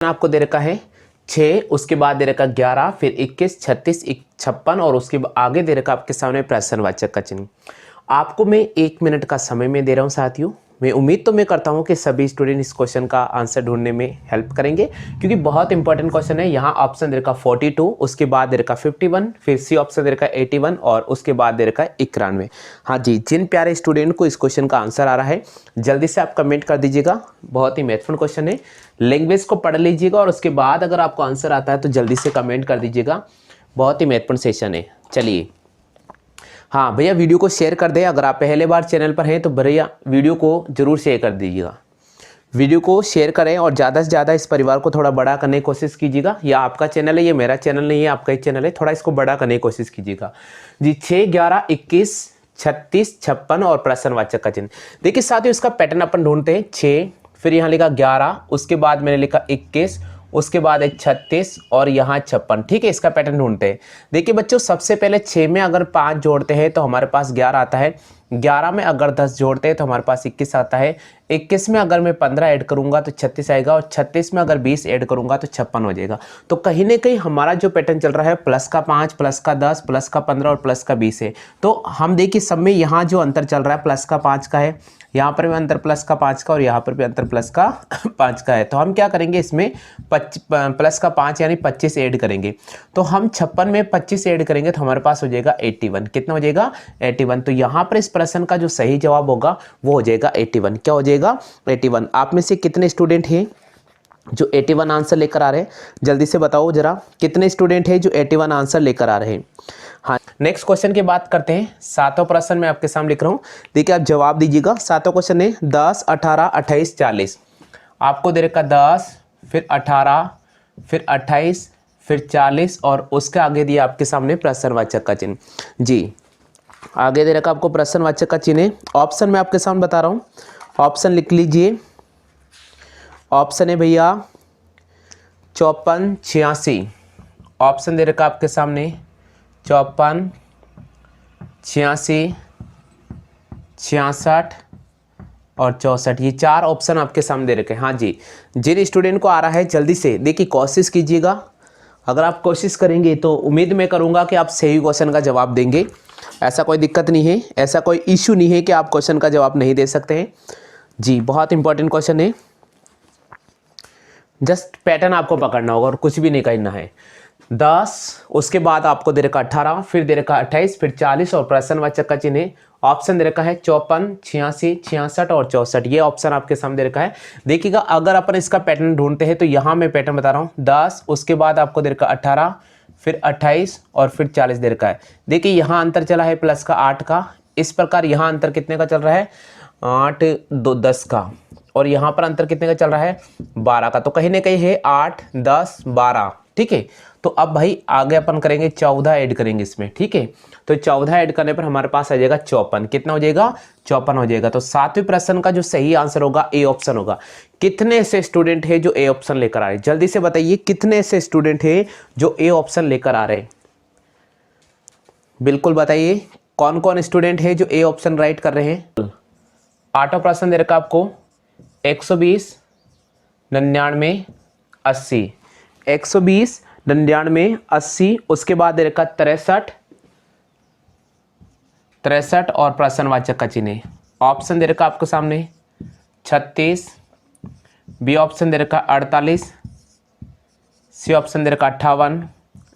आपको दे रखा है 6, उसके बाद दे रखा 11, फिर 21, 36, 56 और उसके आगे दे रखा आपके सामने प्रश्नवाचक का चिन्ह। आपको मैं 1 मिनट का समय में दे रहा हूँ साथियों। मैं उम्मीद तो मैं करता हूँ कि सभी स्टूडेंट इस क्वेश्चन का आंसर ढूंढने में हेल्प करेंगे, क्योंकि बहुत इंपॉर्टेंट क्वेश्चन है। यहाँ ऑप्शन दे रखा 42, उसके बाद दे रखा 51, फिर सी ऑप्शन दे रखा 81 और उसके बाद दे रखा 91। हाँ जी, जिन प्यारे स्टूडेंट को इस क्वेश्चन का आंसर आ रहा है जल्दी से आप कमेंट कर दीजिएगा। बहुत ही महत्वपूर्ण क्वेश्चन है, लैंग्वेज को पढ़ लीजिएगा और उसके बाद अगर आपको आंसर आता है तो जल्दी से कमेंट कर दीजिएगा। बहुत ही महत्वपूर्ण सेशन है। चलिए, हाँ भैया वीडियो को शेयर कर दें। अगर आप पहले बार चैनल पर हैं तो भैया वीडियो को जरूर शेयर कर दीजिएगा। वीडियो को शेयर करें और ज़्यादा से ज़्यादा इस परिवार को थोड़ा बड़ा करने की कोशिश कीजिएगा। या आपका चैनल है, ये मेरा चैनल नहीं है, आपका ही चैनल है, थोड़ा इसको बड़ा करने की कोशिश कीजिएगा जी। 6, 11, 21, 36, 56 और प्रश्नवाचक का चिन्ह। देखिए साथियों, इसका पैटर्न अपन ढूंढते हैं। 6, फिर यहाँ लिखा 11, उसके बाद मैंने लिखा 21, उसके बाद है 36 और यहाँ 56। ठीक है, इसका पैटर्न ढूंढते हैं। देखिए बच्चों, सबसे पहले 6 में अगर 5 जोड़ते हैं तो हमारे पास 11 आता है। 11 में अगर 10 जोड़ते हैं तो हमारे पास 21 आता है। 21 में अगर मैं 15 ऐड करूंगा तो 36 आएगा और 36 में अगर 20 ऐड करूंगा तो 56 हो जाएगा। तो कहीं ना कहीं हमारा जो पैटर्न चल रहा है प्लस का 5, प्लस का 10, प्लस का 15 और प्लस का 20 है। तो हम देखिए सब में यहाँ जो अंतर चल रहा है प्लस का 5 का है, यहाँ पर भी अंतर प्लस का 5 का और यहाँ पर भी अंतर प्लस का 5 का है। तो हम क्या करेंगे, इसमें प्लस का 5 यानी 25 ऐड करेंगे। तो हम 56 में 25 ऐड करेंगे तो हमारे पास हो जाएगा 81। कितना हो जाएगा? 81। तो यहाँ पर इस प्रश्न का जो सही जवाब होगा वो हो जाएगा 81। क्या हो जाएगा? 81। आप में से कितने स्टूडेंट हैं जो 81 आंसर लेकर आ रहे हैं? जल्दी से बताओ जरा, कितने स्टूडेंट हैं जो 81 आंसर लेकर आ रहे हैं? हाँ, नेक्स्ट क्वेश्चन की बात करते हैं। 7वां प्रश्न मैं आपके सामने लिख रहा हूँ, देखिए आप जवाब दीजिएगा। 7वां क्वेश्चन है 10, 18, 28, 40। आपको दे रखा 10, फिर 18, फिर 28, फिर 40 और उसके आगे दिया आपके सामने प्रश्नवाचक का चिन्ह। जी, आगे दे रखा आपको प्रश्नवाचक का चिन्ह है। ऑप्शन मैं आपके सामने बता रहा हूँ, ऑप्शन लिख लीजिए। ऑप्शन है भैया 54, 86। ऑप्शन दे रखा आपके सामने 54, 86, 66 और 64। ये 4 ऑप्शन आपके सामने दे रखे हैं। हाँ जी, जिन स्टूडेंट को आ रहा है जल्दी से देखिए कोशिश कीजिएगा। अगर आप कोशिश करेंगे तो उम्मीद मैं करूँगा कि आप सही क्वेश्चन का जवाब देंगे। ऐसा कोई दिक्कत नहीं है, ऐसा कोई इशू नहीं है कि आप क्वेश्चन का जवाब नहीं दे सकते हैं। जी, बहुत इंपॉर्टेंट क्वेश्चन है। जस्ट पैटर्न आपको पकड़ना होगा और कुछ भी नहीं करना है। 10, उसके बाद आपको दे रखा 18, फिर दे रखा 28, फिर 40 और प्रश्नवाचक का चिन्ह है। ऑप्शन दे रखा है 54, 86, 66 और 64। ये ऑप्शन आपके सामने दे रखा है। देखिएगा, अगर अपन इसका पैटर्न ढूंढते हैं तो यहाँ मैं पैटर्न बता रहा हूँ। 10, उसके बाद आपको दे रखा 18, फिर 28 और फिर 40 दे रखा है। देखिए यहाँ अंतर चला है प्लस का 8 का। इस प्रकार यहाँ अंतर कितने का चल रहा है? 8, 2, 10 का। और यहाँ पर अंतर कितने का चल रहा है? 12 का। तो कहीं ना कहीं है 8, 10, 12। ठीक है, तो अब भाई आगे अपन करेंगे 14 ऐड करेंगे इसमें। ठीक है, तो 14 ऐड करने पर हमारे पास आ जाएगा 54। कितना हो जाएगा? 54 हो जाएगा। तो 7वें प्रश्न का जो सही आंसर होगा ए ऑप्शन होगा। कितने ऐसे स्टूडेंट हैं जो ए ऑप्शन लेकर आ रहे हैं? जल्दी से बताइए, कितने ऐसे स्टूडेंट हैं जो ए ऑप्शन लेकर आ रहे हैं? बिल्कुल बताइए, कौन कौन स्टूडेंट है जो ए ऑप्शन राइट कर रहे हैं? 8वां प्रश्न दे रखा आपको 120, 99, 80। 120, 99, 80। उसके बाद दे रखा 63 और प्रश्नवाचक का चिन्ह। ऑप्शन दे रखा आपको सामने 36, बी ऑप्शन दे रखा 48, सी ऑप्शन दे रखा 58,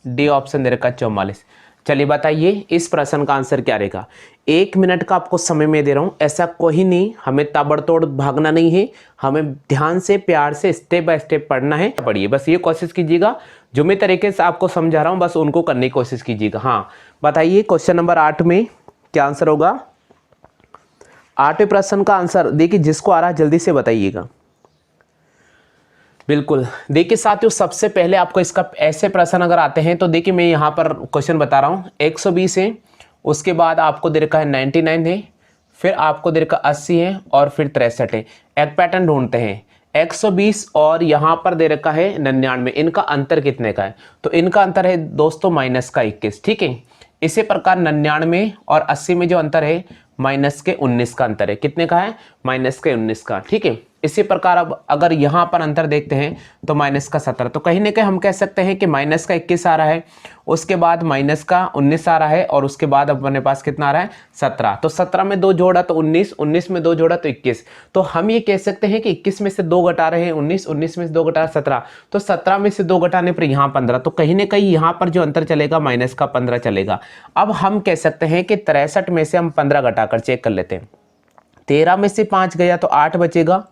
डी ऑप्शन दे रखा 44। चलिए बताइए इस प्रश्न का आंसर क्या रहेगा? 1 मिनट का आपको समय में दे रहा हूँ, ऐसा कोई नहीं, हमें ताबड़तोड़ भागना नहीं है, हमें ध्यान से प्यार से स्टेप बाय स्टेप पढ़ना है। पढ़िए, बस ये कोशिश कीजिएगा, जो मैं तरीके से आपको समझा रहा हूँ बस उनको करने की कोशिश कीजिएगा। हाँ बताइए, क्वेश्चन नंबर 8 में क्या आंसर होगा? 8वें प्रश्न का आंसर देखिए, जिसको आ रहा है जल्दी से बताइएगा। बिल्कुल, देखिए साथियों, सबसे पहले आपको इसका ऐसे प्रश्न अगर आते हैं तो देखिए मैं यहाँ पर क्वेश्चन बता रहा हूँ। 120 है, उसके बाद आपको दे रखा है 99 है, फिर आपको दे रखा 80 है और फिर 63 है। एक पैटर्न ढूंढते हैं। 120 और यहाँ पर दे रखा है 99, इनका अंतर कितने का है? तो इनका अंतर है दोस्तों माइनस का 21। ठीक है, इसी प्रकार 99 और 80 में जो अंतर है माइनस के 19 का अंतर है। कितने का है? माइनस के 19 का। ठीक है, इसी प्रकार अब अगर यहाँ पर अंतर देखते हैं तो माइनस का 17, तो कहीं ना कहीं हम कह सकते हैं कि माइनस का 21 आ रहा है, उसके बाद माइनस का 19 आ रहा है, और उसके बाद अपने पास कितना आ रहा है 17। तो 17 में 2 जोड़ा तो 19, 19 में 2 जोड़ा तो 21। तो हम ये कह सकते हैं कि 21 में से 2 घटा रहे हैं 19, 19 में से 2 घटा 17, तो 17 में से 2 घटाने पर यहाँ 15, तो कहीं ना कहीं यहाँ पर जो अंतर चलेगा माइनस का 15 चलेगा। अब हम कह सकते हैं कि 63 में से हम 15 घटाकर चेक कर लेते हैं। 13 में से 5 गया तो 8 बचेगा,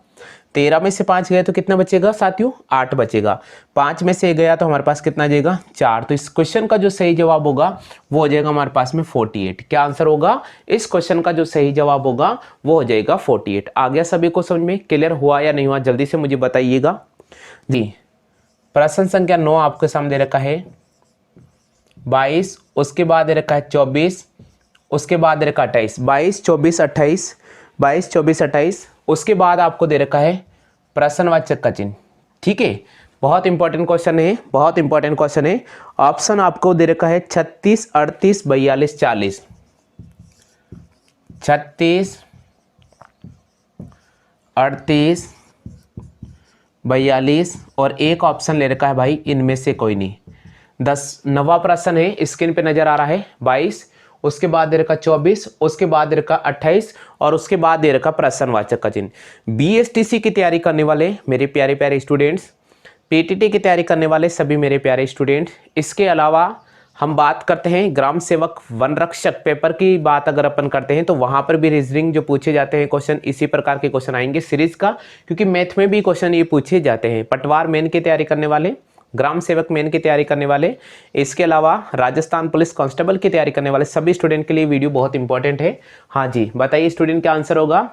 13 में से 5 गया तो कितना बचेगा साथियों 8 बचेगा, 5 में से गया तो हमारे पास कितना जाएगा 4। तो इस क्वेश्चन का जो सही जवाब होगा वो हो जाएगा हमारे पास में 48। क्या आंसर होगा, इस क्वेश्चन का जो सही जवाब होगा वो हो जाएगा 48। आ गया सभी को समझ में, क्लियर हुआ या नहीं हुआ जल्दी से मुझे बताइएगा जी। प्रश्न संख्या 9 आपके सामने दे रखा है 22, उसके बाद दे रखा है 24, उसके बाद दे रखा 28, 22 24 28, 22 24 28, उसके बाद आपको दे रखा है प्रश्नवाचक का चिन्ह। ठीक है, बहुत इंपॉर्टेंट क्वेश्चन है, बहुत इंपॉर्टेंट क्वेश्चन है। ऑप्शन आपको दे रखा है 36 38 42 40, 36 38 42 और एक ऑप्शन ले रखा है भाई इनमें से कोई नहीं। 9वां प्रश्न है, स्क्रीन पे नजर आ रहा है 22, उसके बाद दे रखा 24, उसके बाद दे रखा 28 और उसके बाद दे रखा प्रश्नवाचक का चिन्ह। बीएसटीसी की तैयारी करने वाले मेरे प्यारे प्यारे स्टूडेंट्स, पीटीटी की तैयारी करने वाले सभी मेरे प्यारे स्टूडेंट, इसके अलावा हम बात करते हैं ग्राम सेवक वन रक्षक पेपर की बात अगर अपन करते हैं तो वहां पर भी रीजनिंग जो पूछे जाते हैं क्वेश्चन, इसी प्रकार के क्वेश्चन आएंगे सीरीज का, क्योंकि मैथ में भी क्वेश्चन ये पूछे जाते हैं। पटवार मेन की तैयारी करने वाले, ग्राम सेवक मेन की तैयारी करने वाले, इसके अलावा राजस्थान पुलिस कांस्टेबल की तैयारी करने वाले सभी स्टूडेंट के लिए वीडियो बहुत इंपॉर्टेंट है। हाँ जी, बताइए स्टूडेंट क्या आंसर होगा।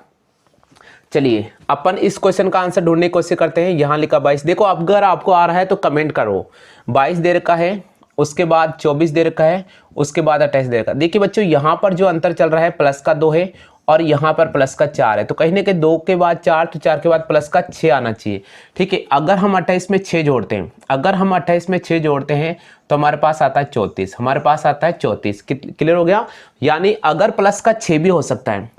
चलिए अपन इस क्वेश्चन का आंसर ढूंढने की कोशिश करते हैं। यहाँ लिखा 22, देखो अगर आपको आ रहा है तो कमेंट करो। 22 दे रखा है, उसके बाद 24 दे रखा है, उसके बाद 28 दे रखा है। देखिए बच्चों यहाँ पर जो अंतर चल रहा है प्लस का 2 है और यहाँ पर प्लस का 4 है, तो कहीं ना कहीं 2 के बाद 4 तो 4 के बाद प्लस का 6 आना चाहिए। ठीक है, अगर हम 28 में 6 जोड़ते हैं, अगर हम 28 में 6 जोड़ते हैं तो हमारे पास आता है 34, हमारे पास आता है 34। क्लियर हो गया, यानी अगर प्लस का 6 भी हो सकता है।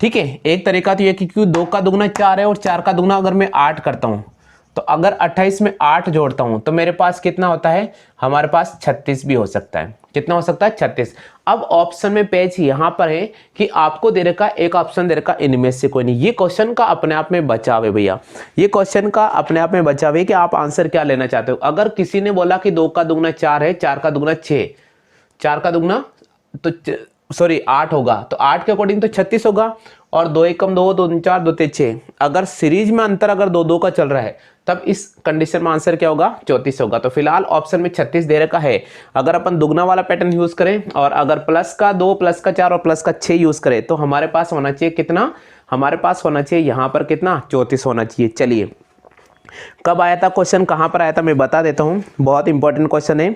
ठीक है, एक तरीका तो ये कि क्योंकि 2 का दुगना 4 है और 4 का दुगना अगर मैं 8 करता हूं, तो अगर 28 में 8 जोड़ता हूं तो मेरे पास कितना होता है, हमारे पास 36 भी हो सकता है। कितना हो सकता है 36। अब ऑप्शन में पेज यहां पर है कि आपको दे रखा एक ऑप्शन दे रखा इनमें से कोई नहीं। ये क्वेश्चन का अपने आप में बचाव है भैया, ये क्वेश्चन का अपने आप में बचाव है कि आप आंसर क्या लेना चाहते हो। अगर किसी ने बोला कि 2 का दुगना 4 है, 4 का दुगना 6, 4 का दुगना तो सॉरी 8 होगा, तो 8 के अकॉर्डिंग तो 36 होगा, और 2 एकम 2, 2 4 2 6। अगर सीरीज में अंतर अगर 2 2 का चल रहा है तब इस कंडीशन में आंसर क्या होगा 34 होगा। तो फिलहाल ऑप्शन में 36 दे रखा है। अगर अपन दुगना वाला पैटर्न यूज करें और अगर प्लस का 2 प्लस का 4 और प्लस का 6 यूज करें तो हमारे पास होना चाहिए कितना, हमारे पास होना चाहिए यहाँ पर कितना 34 होना चाहिए। चलिए कब आया था क्वेश्चन, कहां पर आया था मैं बता देता हूं, बहुत इंपॉर्टेंट क्वेश्चन है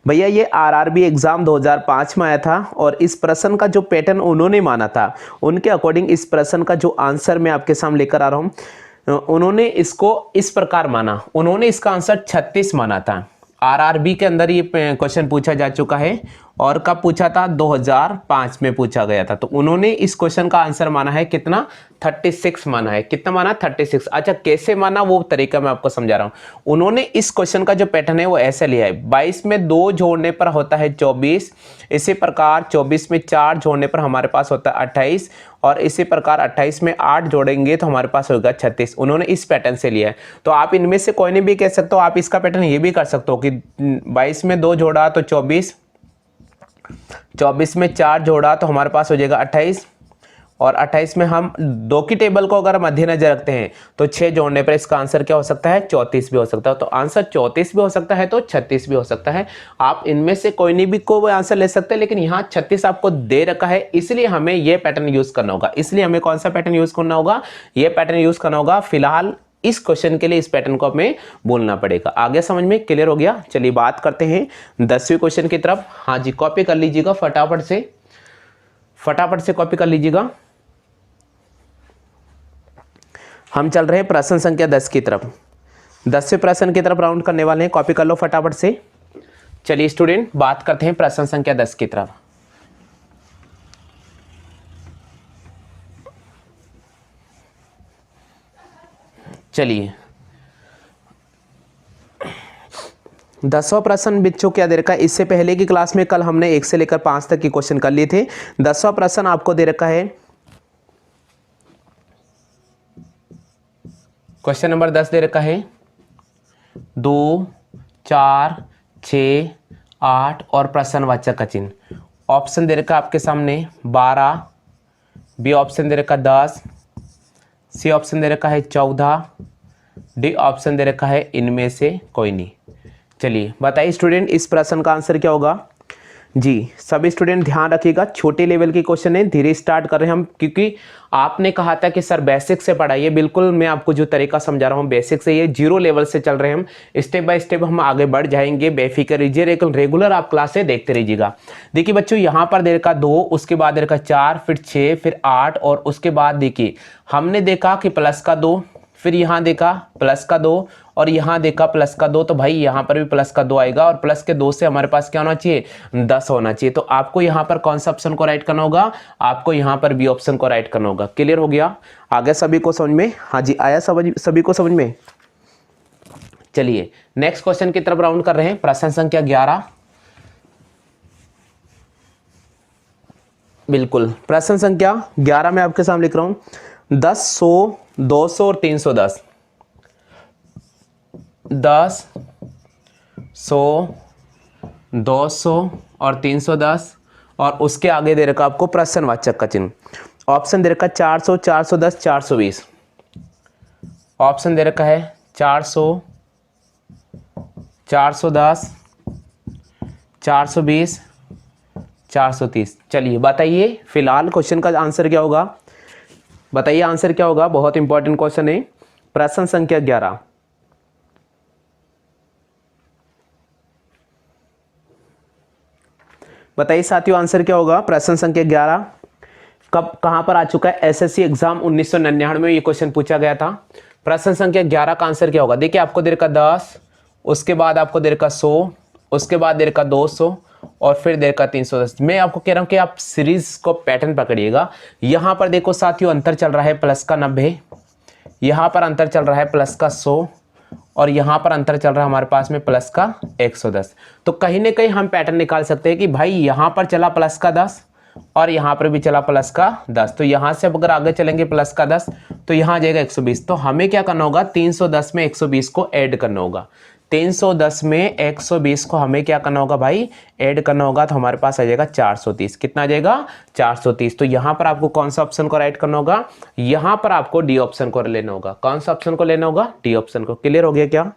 भैया। ये आरआरबी एग्जाम 2005 में आया था और इस प्रश्न का जो पैटर्न उन्होंने माना था उनके अकॉर्डिंग इस प्रश्न का जो आंसर मैं आपके सामने लेकर आ रहा हूं, उन्होंने इसको इस प्रकार माना, उन्होंने इसका आंसर 36 माना था। आरआरबी के अंदर ये क्वेश्चन पूछा जा चुका है और कब पूछा था 2005 में पूछा गया था। तो उन्होंने इस क्वेश्चन का आंसर माना है कितना 36 माना है। कितना माना 36। अच्छा कैसे माना वो तरीका मैं आपको समझा रहा हूं। उन्होंने इस क्वेश्चन का जो पैटर्न है वो ऐसे लिया है, 22 में 2 जोड़ने पर होता है 24, इसी प्रकार 24 में 4 जोड़ने पर हमारे पास होता है 28 और इसी प्रकार 28 में 8 जोड़ेंगे तो हमारे पास होगा 36। उन्होंने इस पैटर्न से लिया है। तो आप इनमें से कोई नहीं भी कह सकते हो, आप इसका पैटर्न ये भी कर सकते हो कि 22 में 2 जोड़ा तो 24, 24 में 4 जोड़ा तो हमारे पास हो जाएगा 28 और 28 में हम 2 की टेबल को अगर मद्देनजर रखते हैं तो 6 जोड़ने पर इसका आंसर क्या हो सकता है 34 भी हो सकता है। तो आंसर 34 भी हो सकता है तो 36 भी हो सकता है। आप इनमें से कोई नहीं भी को आंसर ले सकते हैं, लेकिन यहाँ 36 आपको दे रखा है इसलिए हमें यह पैटर्न यूज करना होगा। इसलिए हमें कौन सा पैटर्न यूज करना होगा, यह पैटर्न यूज करना होगा। फिलहाल इस क्वेश्चन के लिए इस पैटर्न को हमें बोलना पड़ेगा। आगे समझ में क्लियर हो गया। चलिए बात करते हैं 10वें क्वेश्चन की तरफ। हाँ जी कॉपी कर लीजिएगा फटाफट से कॉपी कर लीजिएगा। हम चल रहे हैं प्रश्न संख्या 10 की तरफ। 10वें प्रश्न की तरफ राउंड करने वाले हैं, कॉपी कर लो फटाफट से। चलिए स्टूडेंट बात करते हैं प्रश्न संख्या 10 की तरफ। चलिए 10वां प्रश्न बच्चों क्या दे रखा है, इससे पहले की क्लास में कल हमने 1 से लेकर 5 तक के क्वेश्चन कर लिए थे। 10वां प्रश्न आपको दे रखा है, क्वेश्चन नंबर 10 दे रखा है 2, 4, 6, 8 और प्रश्नवाचक का चिन्ह। ऑप्शन दे रखा है आपके सामने 12, बी ऑप्शन दे रखा 10, सी ऑप्शन दे रखा है 14, डी ऑप्शन दे रखा है इनमें से कोई नहीं। चलिए बताइए स्टूडेंट इस प्रश्न का आंसर क्या होगा। जी सभी स्टूडेंट ध्यान रखिएगा, छोटे लेवल के क्वेश्चन है, धीरे स्टार्ट कर रहे हैं हम, क्योंकि आपने कहा था कि सर बेसिक से पढ़ाइए। बिल्कुल मैं आपको जो तरीका समझा रहा हूँ बेसिक से, ये 0 लेवल से चल रहे हैं हम, स्टेप बाय स्टेप हम आगे बढ़ जाएंगे, बेफिक्र रहिए, लेकिन रेगुलर आप क्लासें देखते रहिएगा। देखिए बच्चों यहाँ पर दे रखा 2, उसके बाद दे रखा 4, फिर 6, फिर 8 और उसके बाद देखिए हमने देखा कि प्लस का 2, फिर यहाँ देखा प्लस का 2 और यहाँ देखा प्लस का 2, तो भाई यहाँ पर भी प्लस का 2 आएगा और प्लस के 2 से हमारे पास क्या होना चाहिए, 10 होना चाहिए। तो आपको यहाँ पर कौन सा ऑप्शन को राइट करना होगा, आपको यहाँ पर बी ऑप्शन को राइट करना होगा। क्लियर हो गया आगे सभी को समझ में? हाँ जी आया सभी को समझ में। चलिए नेक्स्ट क्वेश्चन की तरफ राउंड कर रहे हैं, प्रश्न संख्या 11। बिल्कुल प्रश्न संख्या 11 में आपके सामने लिख रहा हूँ 10, 100, 200 और 310। 10, 100, 200 और 310 और उसके आगे दे रखा आपको प्रश्नवाचक का चिन्ह। ऑप्शन दे रखा 400, 410, 420। ऑप्शन दे रखा है 400, 410, 420, 430। चलिए बताइए फिलहाल क्वेश्चन का आंसर क्या होगा, बताइए आंसर क्या होगा, बहुत इंपॉर्टेंट क्वेश्चन है। प्रश्न संख्या 11, बताइए साथियों आंसर क्या होगा। प्रश्न संख्या 11 कब कहां पर आ चुका है, एसएससी एग्जाम 1999 में ये क्वेश्चन पूछा गया था। प्रश्न संख्या 11 का आंसर क्या होगा, देखिए आपको दे रखा 10, उसके बाद आपको दे रखा 100, उसके बाद दे रखा 200 और फिर दे रखा 310। मैं आपको कह रहा हूं कि आप सीरीज को पैटर्न पकड़िएगा। यहां पर देखो साथियों अंतर चल रहा है प्लस का 90, यहां पर अंतर चल रहा है प्लस का 100 और यहां पर अंतर चल रहा है हमारे पास में प्लस का 110। तो कहीं ना कहीं हम पैटर्न निकाल सकते हैं कि भाई यहां पर चला प्लस का 10 और यहां पर भी चला प्लस का 10, तो यहां से अगर आगे चलेंगे प्लस का 10 तो यहां आ जाएगा 120। तो हमें क्या करना होगा, 310 में 120 को ऐड करना होगा। 310 में 120 को हमें क्या करना होगा भाई, ऐड करना होगा, तो हमारे पास आ जाएगा 430। कितना आ जाएगा, 430। तो यहां पर आपको कौन सा ऑप्शन को राइट करना होगा, यहां पर आपको डी ऑप्शन को लेना होगा। कौन सा ऑप्शन को लेना होगा, डी ऑप्शन को। क्लियर हो गया क्या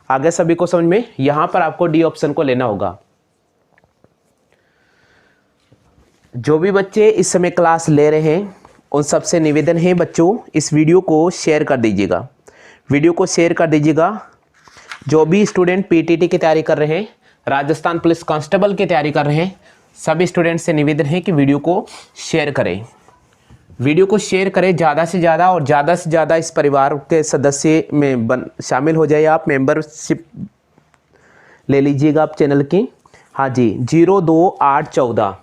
आगे सभी को समझ में? यहां पर आपको डी ऑप्शन को लेना होगा। जो भी बच्चे इस समय क्लास ले रहे हैं उन सबसे निवेदन है बच्चों इस वीडियो को शेयर कर दीजिएगा, वीडियो को शेयर कर दीजिएगा। जो भी स्टूडेंट पीटीटी की तैयारी कर रहे हैं, राजस्थान पुलिस कांस्टेबल की तैयारी कर रहे हैं, सभी स्टूडेंट से निवेदन है कि वीडियो को शेयर करें, वीडियो को शेयर करें ज़्यादा से ज़्यादा और ज़्यादा से ज़्यादा इस परिवार के सदस्य में शामिल हो जाइए। आप मेंबरशिप ले लीजिएगा आप चैनल की। हाँ जी 02814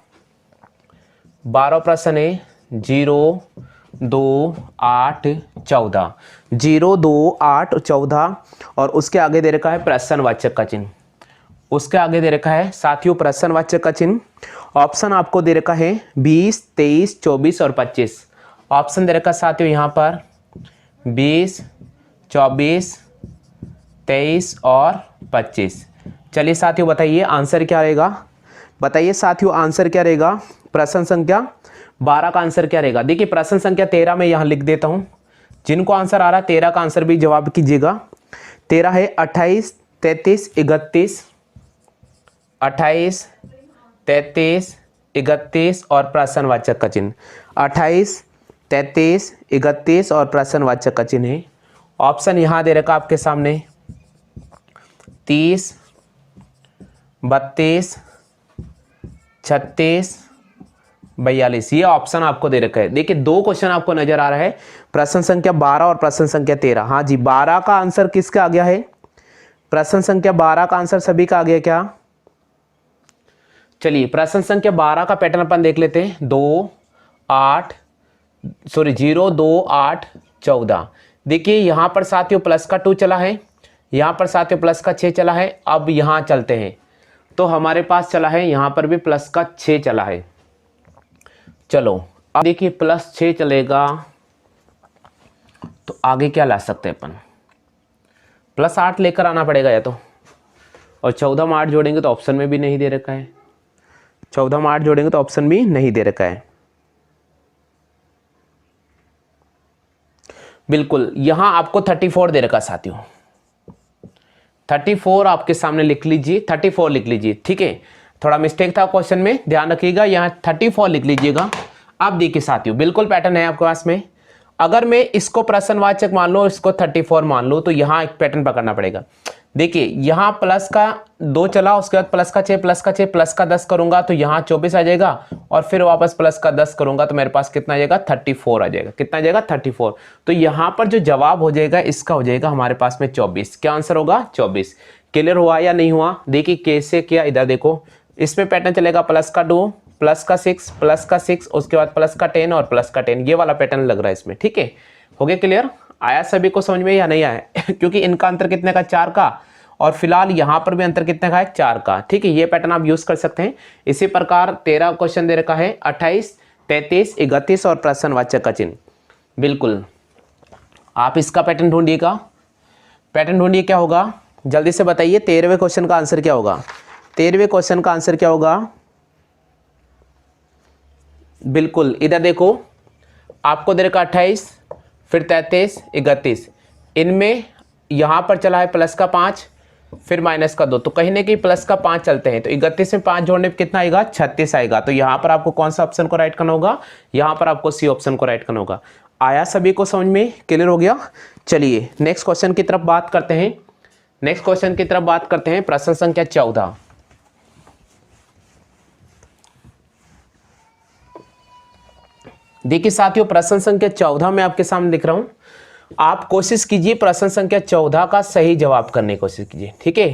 12 प्रश्न है 02814 02814 और उसके आगे दे रखा है प्रश्नवाचक का चिन्ह, उसके आगे दे रखा है साथियों प्रश्नवाचक का चिन्ह। ऑप्शन आपको दे रखा है 20, 23, 24 और 25। ऑप्शन दे रखा है साथियों यहाँ पर 20, 24, 23 और 25। चलिए साथियों बताइए आंसर क्या रहेगा, बताइए साथियों आंसर क्या रहेगा। प्रश्न संख्या 12 का आंसर क्या रहेगा, देखिए प्रश्न संख्या 13 में यहाँ लिख देता हूँ, जिनको आंसर आ रहा है 13 का आंसर भी जवाब कीजिएगा। 13 है 28, 33, 31, 28, 33, 31 और प्रश्नवाचक का चिन्ह। 28, 33, 31 और प्रश्नवाचक का चिन्ह है। ऑप्शन यहाँ दे रखा आपके सामने 30, 32, 36, 42, ये ऑप्शन आपको दे रखा है। देखिए दो क्वेश्चन आपको नजर आ रहा है, प्रश्न संख्या 12 और प्रश्न संख्या 13। हाँ जी 12 का आंसर किसका आ गया है, प्रश्न संख्या 12 का आंसर सभी का आ गया क्या। चलिए प्रश्न संख्या 12 का पैटर्न अपन देख लेते हैं। 0, 2, 8, 14 देखिए यहाँ पर साथियों प्लस का 2 चला है, यहाँ पर साथियों प्लस का 6 चला है। अब यहाँ चलते हैं तो हमारे पास चला है, यहाँ पर भी प्लस का 6 चला है। चलो अब देखिए प्लस 6 चलेगा तो आगे क्या ला सकते हैं अपन, प्लस 8 लेकर आना पड़ेगा या तो, और 14 में 8 जोड़ेंगे तो ऑप्शन में भी नहीं दे रखा है, 14 में 8 जोड़ेंगे तो ऑप्शन भी नहीं दे रखा है। बिल्कुल यहां आपको 34 दे रखा साथियों, 34 आपके सामने लिख लीजिए, 34 लिख लीजिए, ठीक है। थोड़ा मिस्टेक था क्वेश्चन में, ध्यान रखिएगा, यहां 34 लिख लीजिएगा। अब देखिए साथियों बिल्कुल पैटर्न है आपके पास में, अगर मैं इसको प्रश्नवाचक मान लो, इसको 34 मान लो, तो यहाँ एक पैटर्न पकड़ना पड़ेगा। देखिए यहाँ प्लस का 2 चला, उसके बाद प्लस का 6 प्लस का 6 प्लस का 10 करूंगा तो यहाँ 24 आ जाएगा, और फिर वापस प्लस का 10 करूंगा तो मेरे पास कितना आ जाएगा, 34 आ जाएगा। कितना आ जाएगा, 34। तो यहाँ पर जो जवाब हो जाएगा इसका हो जाएगा हमारे पास में 24। क्या आंसर होगा, 24। क्लियर हुआ या नहीं हुआ, देखिए कैसे किया, इधर देखो, इसमें पैटर्न चलेगा प्लस का 2 प्लस का 6 प्लस का 6, उसके बाद प्लस का 10 और प्लस का 10, ये वाला पैटर्न लग रहा है इसमें, ठीक है। हो गया क्लियर, आया सभी को समझ में या नहीं आया क्योंकि इनका अंतर कितने का, 4 का, और फिलहाल यहाँ पर भी अंतर कितने का है, 4 का, ठीक है। ये पैटर्न आप यूज कर सकते हैं। इसी प्रकार 13 क्वेश्चन दे रखा है, 28, 33, 31 और प्रश्नवाचक का चिन्ह। बिल्कुल आप इसका पैटर्न ढूंढिएगा, पैटर्न ढूंढिए क्या होगा, जल्दी से बताइए। 13वें क्वेश्चन का आंसर क्या होगा, 13वें क्वेश्चन का आंसर क्या होगा। बिल्कुल इधर देखो, आपको दे रखा 28, फिर 33, 31, इनमें यहाँ पर चला है प्लस का 5 फिर माइनस का 2, तो कहीं ना कहीं प्लस का 5 चलते हैं, तो 31 में 5 जोड़ने पर कितना आएगा, 36 आएगा। तो यहाँ पर आपको कौन सा ऑप्शन को राइट करना होगा, यहाँ पर आपको सी ऑप्शन को राइट करना होगा। आया सभी को समझ में, क्लियर हो गया। चलिए नेक्स्ट क्वेश्चन की तरफ बात करते हैं, नेक्स्ट क्वेश्चन की तरफ बात करते हैं, प्रश्न संख्या 14। देखिए साथियों प्रश्न संख्या 14 में आपके सामने लिख रहा हूं, आप कोशिश कीजिए प्रश्न संख्या 14 का सही जवाब करने की कोशिश कीजिए, ठीक है।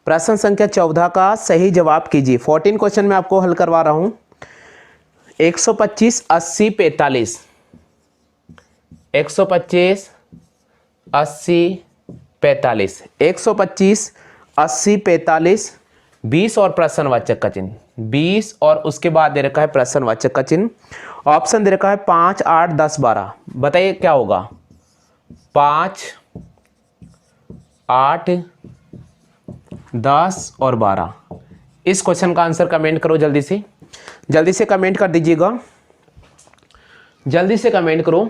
प्रश्न संख्या 14 का सही जवाब कीजिए। 14 क्वेश्चन में आपको हल करवा रहा हूं। 125, 80, 45, 125, 80, 45, 125, 80, 45, 20 और प्रश्नवाचक का चिन्ह, 20 और उसके बाद दे रखा है प्रश्नवाचक का चिन्ह। ऑप्शन दे रखा है 5, 8, 10, 12। बताइए क्या होगा, 5, 8, 10 और 12। इस क्वेश्चन का आंसर कमेंट करो जल्दी से कमेंट कर दीजिएगा, जल्दी से कमेंट करो।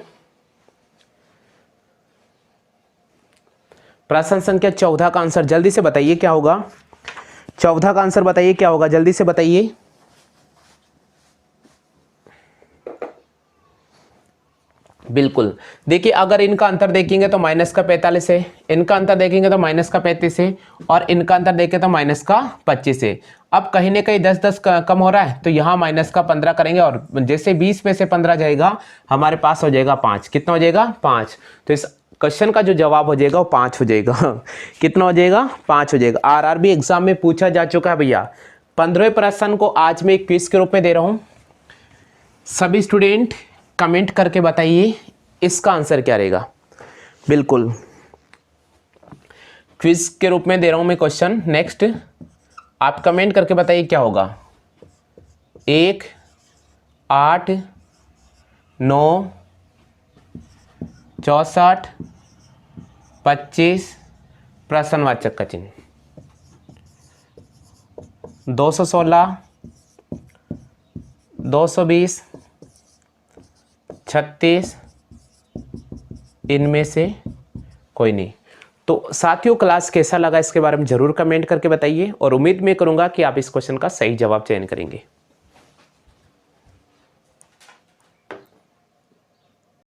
प्रश्न संख्या 14 का आंसर जल्दी से बताइए क्या होगा, 14 का आंसर बताइए क्या होगा, जल्दी से बताइए। बिल्कुल देखिए, अगर इनका अंतर देखेंगे तो माइनस का 45 है, इनका अंतर देखेंगे तो माइनस का 35 है, और इनका अंतर देखें तो माइनस का 25 है। अब कहीं ना कहीं 10-10 कम हो रहा है, तो यहाँ माइनस का 15 करेंगे, और जैसे 20 में से 15 जाएगा हमारे पास हो जाएगा 5। कितना हो जाएगा, 5। तो इस क्वेश्चन का जो जवाब हो जाएगा वो 5 हो जाएगा कितना हो जाएगा, 5 हो जाएगा। आरआरबी एग्जाम में पूछा जा चुका है भैया। 15वें प्रश्न को आज मैं एक क्विज के रूप में दे रहा हूँ, सभी स्टूडेंट कमेंट करके बताइए इसका आंसर क्या रहेगा। बिल्कुल क्विज के रूप में दे रहा हूं मैं क्वेश्चन। नेक्स्ट आप कमेंट करके बताइए क्या होगा। 1, 8, 9, 64, 25 प्रश्नवाचक का चिन्ह, 216, 220, 36, इनमें से कोई नहीं। तो साथियों क्लास कैसा लगा इसके बारे में जरूर कमेंट करके बताइए, और उम्मीद मैं करूंगा कि आप इस क्वेश्चन का सही जवाब चयन करेंगे।